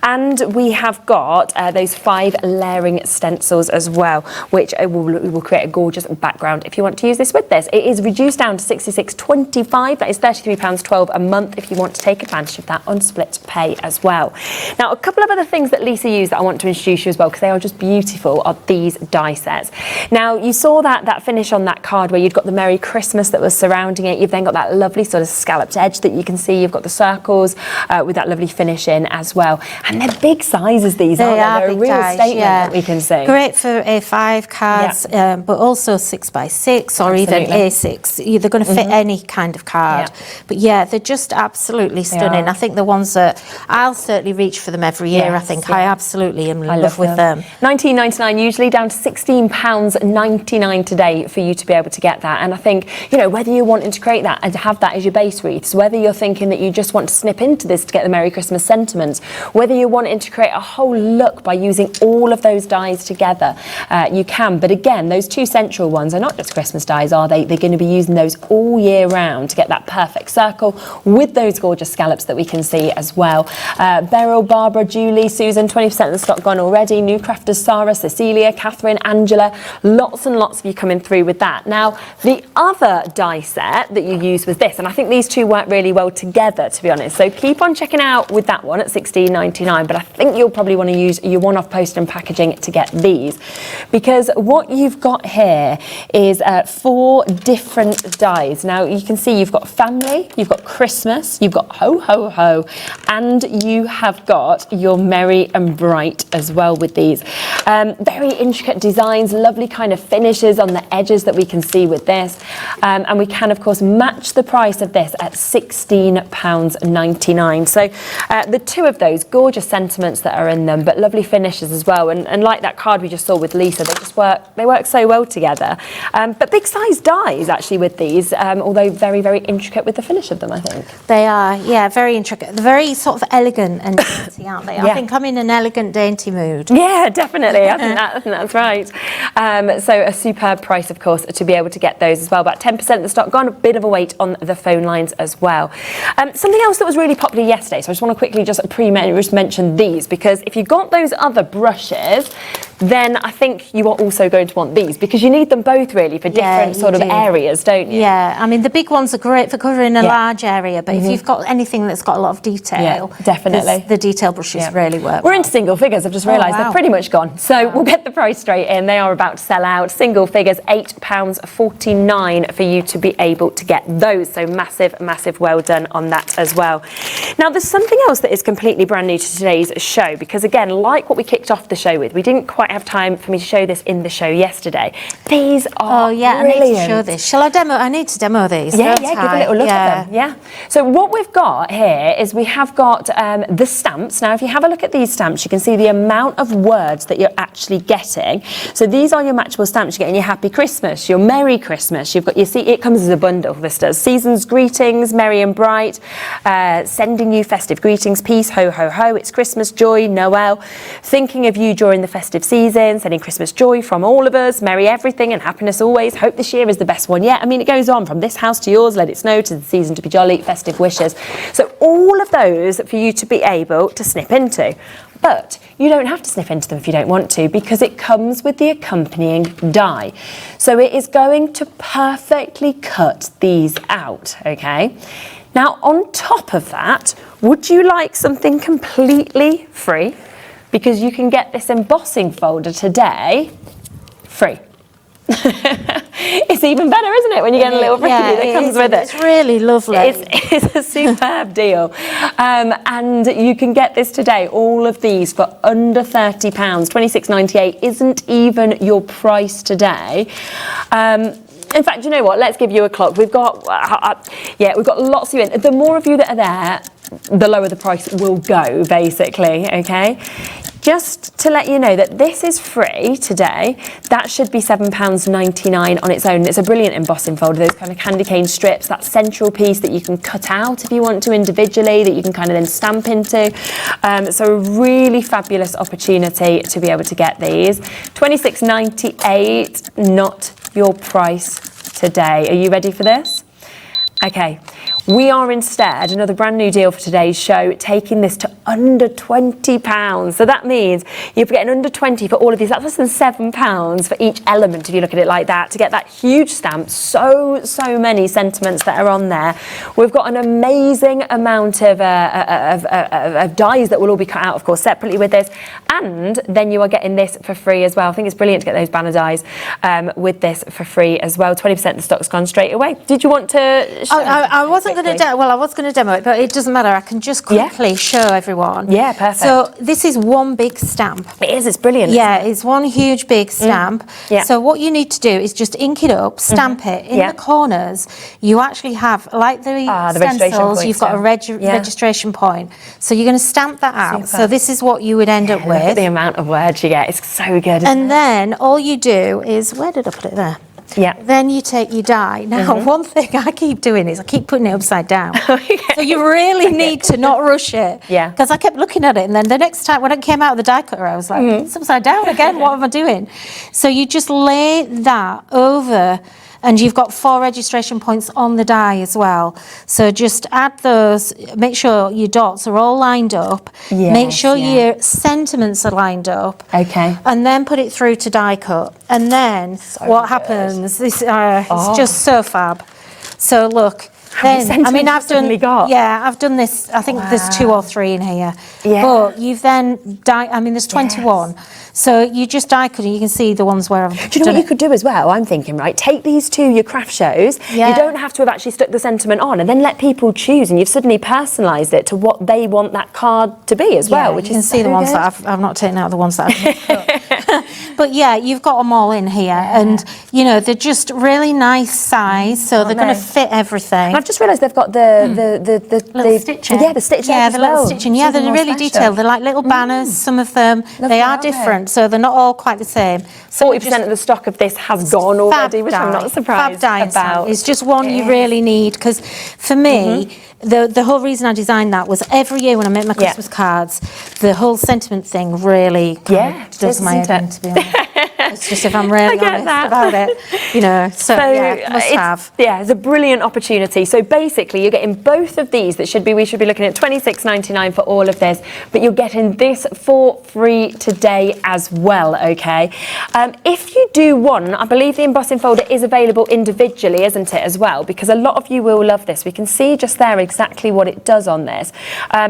And we have got those 5 layering stencils as well, which will create a gorgeous background if you want to use this with this. It is reduced down to £66.25. That is £33.12 a month if you want to take advantage of that on split pay as well. Now, a couple of other things that Lisa used that I want to introduce you as well, because they are just beautiful, are these die sets. Now, you saw that finish on that card where you'd got the Merry Christmas that was surrounding it. You've then got that lovely sort of scalloped edge that you can see. You've got the circles with that lovely finish in as well. And they're big sizes, these, aren't they? They're a real statement that we can see. Great for A5 cards, but also 6x6 or even A6. They're going to fit any kind of card. But yeah, they're just absolutely stunning. I think the ones that I'll certainly reach for them every year. I think I absolutely am in love with them. £19.99 usually, down to £16.99 today for you to be able to get that. And I think, you know, whether you're wanting to create that and to have that as your base wreaths, whether you're thinking that you just want to snip into this to get the Merry Christmas sentiments, whether you're wanting to create a whole look by using all of those dies together, you can. But again, those 2 central ones are not just Christmas dies, are they? They're going to be using those all year round to get that perfect circle with those gorgeous scallops that we can see as well. Beryl, Barbara, Julie, Susan, 20% of the stock gone already. New crafters, Sarah, Cecilia, Catherine, Angela, lots and lots of you coming through with that. Now, the other die set that you use was this, and I think these two work really well together, to be honest. So keep on checking out with that one at £16.99, but I think you'll probably want to use your one-off post and packaging to get these, because what you've got here is 4 different dies. Now, you can see you've got family, you've got Christmas, you've got ho, ho, ho, and you have got your Merry and Bright as well with these. Very intricate designs, lovely kind of finishes on the edges that we can see with this. And we can, of course, match the price of this at £16.99. So the 2 of those, gorgeous sentiments that are in them, but lovely finishes as well. And like that card we just saw with Lisa, they work so well together. But big size dies actually with these, although very, very intricate with the finish of them, I think. They are, yeah, very intricate. They're very sort of elegant and dainty, aren't they? I think I'm in an elegant, dainty mood. Yeah, definitely. I think that's right. So So a superb price, of course, to be able to get those as well. About 10% of the stock gone, a bit of a wait on the phone lines as well. Something else that was really popular yesterday, so I just want to quickly just mention these, because if you got those other brushes, then I think you are also going to want these, because you need them both really for different sort of areas, don't you? Yeah, I mean the big ones are great for covering a large area, but if you've got anything that's got a lot of detail, definitely the detail brushes really work. We're into single figures, I've just realised they're pretty much gone. So we'll get the price straight in. They are about to sell out. Single figures, £8.49 for you to be able to get those. So massive, massive well done on that as well. Now there's something else that is completely brand new to today's show, because again, like what we kicked off the show with, we didn't quite have time for me to show this in the show yesterday. These are brilliant. I need to show this. Shall I demo? I need to demo these. Give a little look at them. So what we've got here is we have got the stamps. Now if you have a look at these stamps, you can see the amount of words that you're actually getting. So these are your matchable stamps. You're getting your Happy Christmas, your Merry Christmas. You've got it comes as a bundle, this does. Season's greetings, merry and bright, sending you festive greetings, peace, ho ho ho, it's Christmas joy, Noel, thinking of you during the festive season, sending Christmas joy from all of us, merry everything and happiness always, hope this year is the best one yet. I mean, it goes on from this house to yours, let it snow, to the season to be jolly, festive wishes. So all of those for you to be able to snip into. But you don't have to snip into them if you don't want to, because it comes with the accompanying die. So it is going to perfectly cut these out, okay? Now, on top of that, would you like something completely free? Because you can get this embossing folder today free. It's even better, isn't it, when you get a little freebie that comes with it. It's really lovely. It's a superb deal. And you can get this today, all of these, for under £30. £26.98 isn't even your price today. In fact, you know what? Let's give you a clock. We've got, we've got lots of you. The more of you that are there, the lower the price will go, basically, okay? Just to let you know that this is free today. That should be £7.99 on its own. It's a brilliant embossing folder, those kind of candy cane strips, that central piece that you can cut out if you want to individually, that you can kind of then stamp into. So a really fabulous opportunity to be able to get these. £26.98, not your price today. Are you ready for this? Okay, we are instead, another brand new deal for today's show, taking this to under £20. So that means you're getting under 20 for all of these. That's less than £7 for each element, if you look at it like that, to get that huge stamp. So many sentiments that are on there. We've got an amazing amount of dies that will all be cut out, of course, separately with this. And then you are getting this for free as well. I think it's brilliant to get those banner dies with this for free as well. 20% of the stock's gone straight away. Did you want to show I wasn't going to I was going to demo it, but it doesn't matter. I can just quickly show everyone. Yeah, perfect. So this is one big stamp. It is. It's brilliant. Yeah, it's one huge big stamp. Yeah. So what you need to do is just ink it up, stamp it. In the corners, you actually have, like the stencils, you've got a registration point. So you're going to stamp that out. Super. So this is what you would end up with. Look at the amount of words you get. It's so good. And then all you do is, where did I put it there? Yeah. Then you take your die. Now, one thing I keep doing is I keep putting it upside down. So you really need to not rush it. Yeah. Because I kept looking at it, and then the next time when it came out of the die cutter, I was like, it's upside down again. What am I doing? So you just lay that over, and you've got 4 registration points on the die as well. So just add those, make sure your dots are all lined up, make sure your sentiments are lined up, and then put it through to die cut. And then what happens, this it's just so fab. So look, then, I mean, I've done this, I think there's 2 or 3 in here. Yeah. But you've then there's 21. So you just die cut, and you can see the ones where I've Do you know what you could do as well? I'm thinking, right, take these to your craft shows. You don't have to have actually stuck the sentiment on, and then let people choose, and you've suddenly personalised it to what they want that card to be as well, which you can see the ones that I've not taken out, the ones that I've cut. But yeah, you've got them all in here, and you know, they're just really nice size, so they're going to fit everything. And I've just realised they've got the little stitching. Yeah, the stitching. Yeah, the little stitching. Yeah, they're really detailed. They're like little banners. Some of them, they are different, so they're not all quite the same. 40% of the stock of this has gone already, which I'm not surprised about. It's just one you really need, because for me, the whole reason I designed that was every year when I make my Christmas cards, the whole sentiment thing really does my head in, to be honest. It's just if I'm really honest about it, you know. So yeah, must have. Yeah, it's a brilliant opportunity. So basically, you're getting both of these. We should be looking at $26.99 for all of this, but you're getting this for free today as well. Okay. If you do want, I believe the embossing folder is available individually, isn't it, as well? Because a lot of you will love this. We can see just there exactly what it does on this,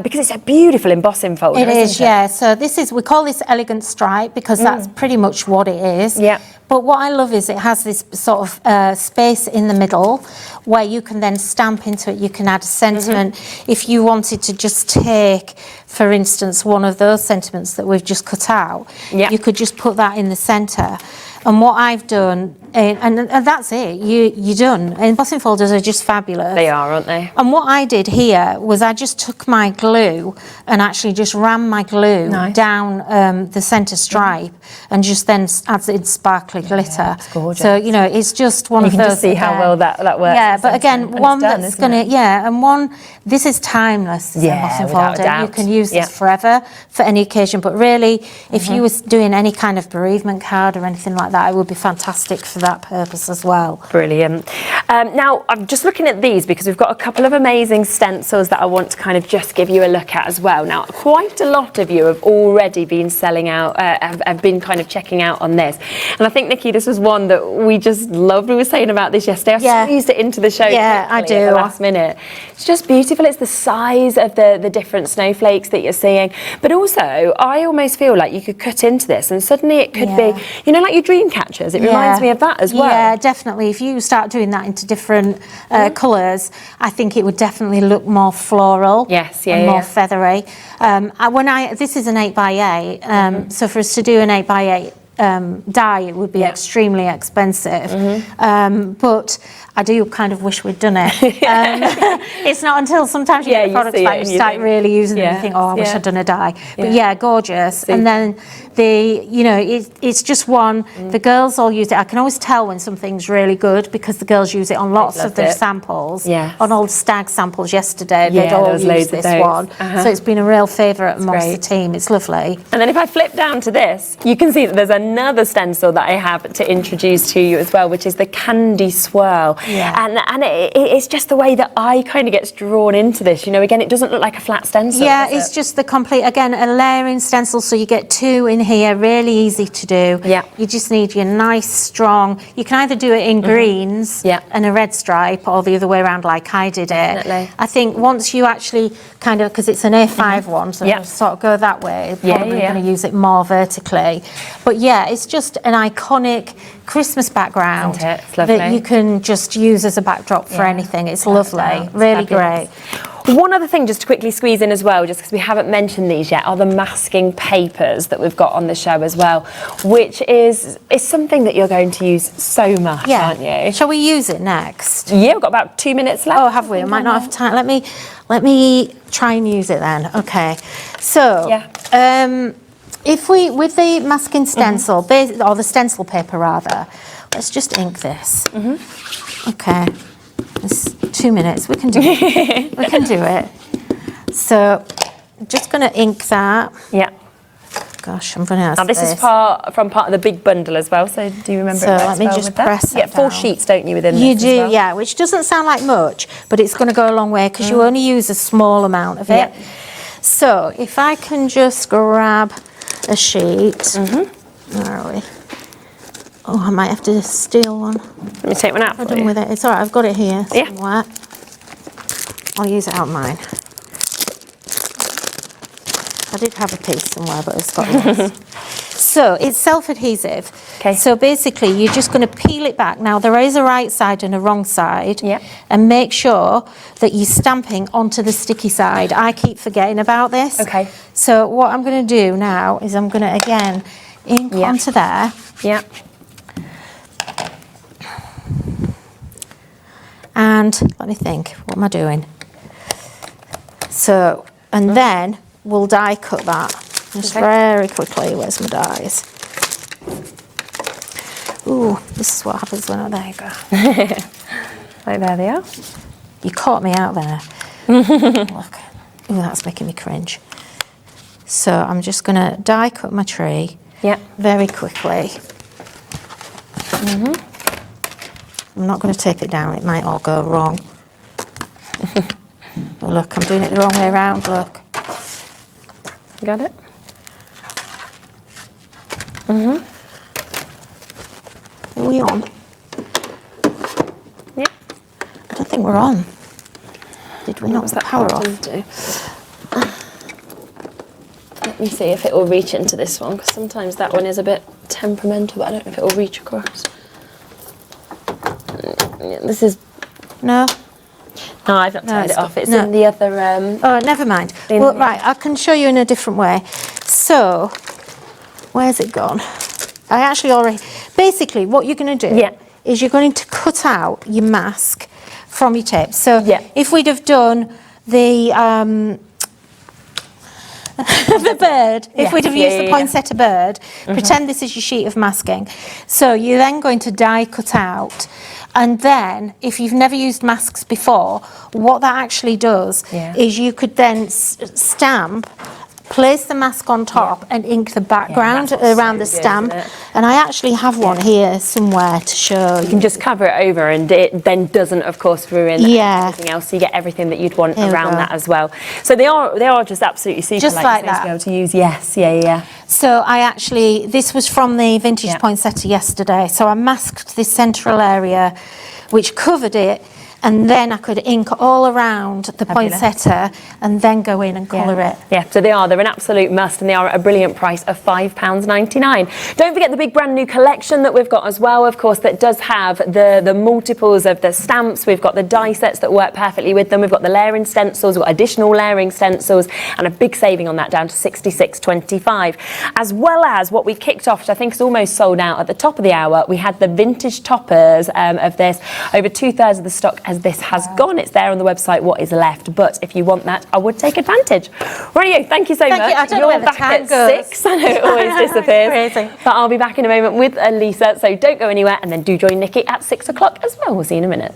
because it's a beautiful embossing folder. It is, yeah. So we call this elegant stripe because that's pretty much what it is. Yeah. But what I love is it has this sort of space in the middle where you can then stamp into it. You can add a sentiment. If you wanted to just take, for instance, one of those sentiments that we've just cut out, you could just put that in the centre. And what I've done, and that's it, you're done. Embossing folders are just fabulous. They are, aren't they? And what I did here was I just took my glue and actually just ran my glue down the centre stripe and just then added sparkly glitter. It's gorgeous. So, you know, it's just one of those. You can just see how well that works. Yeah, but again, one that's going to, and one, this is timeless, this embossing folder. You can use this forever for any occasion. But really, if you was doing any kind of bereavement card or anything like that, it would be fantastic for that purpose as well. Brilliant. Now, I'm just looking at these because we've got a couple of amazing stencils that I want to kind of just give you a look at as well. Now, quite a lot of you have already been selling out, have been kind of checking out on this. And I think, Nikki, this was one that we just loved. We were saying about this yesterday. I squeezed it into the show I do. at the last minute. It's just beautiful. It's the size of the different snowflakes that you're seeing. But also, I almost feel like you could cut into this and suddenly it could be, you know, like your dream catchers. It reminds me of that as well. Yeah, definitely. If you start doing that into different colours, I think it would definitely look more floral. And more feathery. This is an 8x8, so for us to do an 8x8 die, it would be extremely expensive. But I do kind of wish we'd done it. It's not until sometimes you get products back and you start really using them, you think, oh, I wish I'd done a die. But yeah, gorgeous. And then it's just one, the girls all use it. I can always tell when something's really good because the girls use it on lots of their samples. On old stag samples yesterday, they'd all use this one. So it's been a real favourite amongst the team. It's lovely. And then if I flip down to this, you can see that there's another stencil that I have to introduce to you as well, which is the Candy Swirl. And it's just the way that I kind of gets drawn into this. You know, again, it doesn't look like a flat stencil. Yeah, it's just the complete, again, a layering stencil, so you get two in here, really easy to do. You just need your nice, strong, you can either do it in greens and a red stripe, or the other way around like I did it. I think once you actually kind of, because it's an A5 one, so sort of go that way, probably going to use it more vertically. But yeah, it's just an iconic Christmas background that you can just use as a backdrop for anything. It's lovely, really great. One other thing just to quickly squeeze in as well, just because we haven't mentioned these yet, are the masking papers that we've got on the show as well, which is something that you're going to use so much, aren't you? Shall we use it next? Yeah, we've got about 2 minutes left. Oh, have we? I might not have time. Let me try and use it then. Okay. So, if we, with the masking stencil, or the stencil paper rather, let's just ink this. Okay. It's 2 minutes. We can do it. We can do it. So, I'm just going to ink that. Gosh, I'm running out of space. Now, this is part of the big bundle as well, so do you remember it? So, let me just press it. You get 4 sheets, don't you, within this? You do, yeah, which doesn't sound like much, but it's going to go a long way because you only use a small amount of it. So, if I can just grab a sheet. Where are we? Oh, I might have to steal one. Let me take one out for you. I'm done with it. It's all right, I've got it here somewhere. I'll use it out of mine. I did have a piece somewhere, but it's got lost. So it's self-adhesive. So basically, you're just going to peel it back. Now, there is a right side and a wrong side. And make sure that you're stamping onto the sticky side. I keep forgetting about this. So what I'm going to do now is I'm going to, again, ink onto there. And let me think, what am I doing? So, and then we'll die cut that. Just very quickly. Where's my dies? Ooh, this is what happens when there you go. Like there they are. You caught me out there. Look. Ooh, that's making me cringe. So I'm just going to die cut my tree very quickly. I'm not going to tape it down, it might all go wrong. Oh, look, I'm doing it the wrong way around, look. Got it? Are we on? Yeah. I don't think we're on. Did we not power off? Let me see if it will reach into this one, because sometimes that one is a bit temperamental, but I don't know if it will reach across. This is... No? No, I've not turned it off. It's in the other... oh, never mind. Well, right, I can show you in a different way. So, where's it gone? I actually already... Basically, what you're going to do is you're going to cut out your mask from your tape. So, if we'd have done the... the bird, if we'd have used the poinsettia bird, pretend this is your sheet of masking. So you're then going to die cut out, and then if you've never used masks before, what that actually does is you could then stamp, place the mask on top and ink the background around the stamp. And I actually have one here somewhere to show you. Can just cover it over, and it then doesn't, of course, ruin anything else. So you get everything that you'd want around that as well. So they are just absolutely super, just like that, to be able to use. Yes, So I actually, this was from the Vintage Poinsettia yesterday. So I masked this central area, which covered it. And then I could ink all around the poinsettia and then go in and colour it. Yeah, so they're an absolute must, and they are at a brilliant price of £5.99. Don't forget the big brand new collection that we've got as well, of course, that does have the multiples of the stamps. We've got the die sets that work perfectly with them. We've got the layering stencils, we've got additional layering stencils, and a big saving on that down to $66.25. As well as what we kicked off, which I think is almost sold out at the top of the hour, we had the vintage toppers of this. Over 2/3 of the stock as this has gone. It's there on the website, what is left. But if you want that, I would take advantage. Radio, thank you so much. I don't know where the time You're back at 6. I know it always disappears. But I'll be back in a moment with Elisa, so don't go anywhere, and then do join Nikki at 6 o'clock as well. We'll see you in a minute.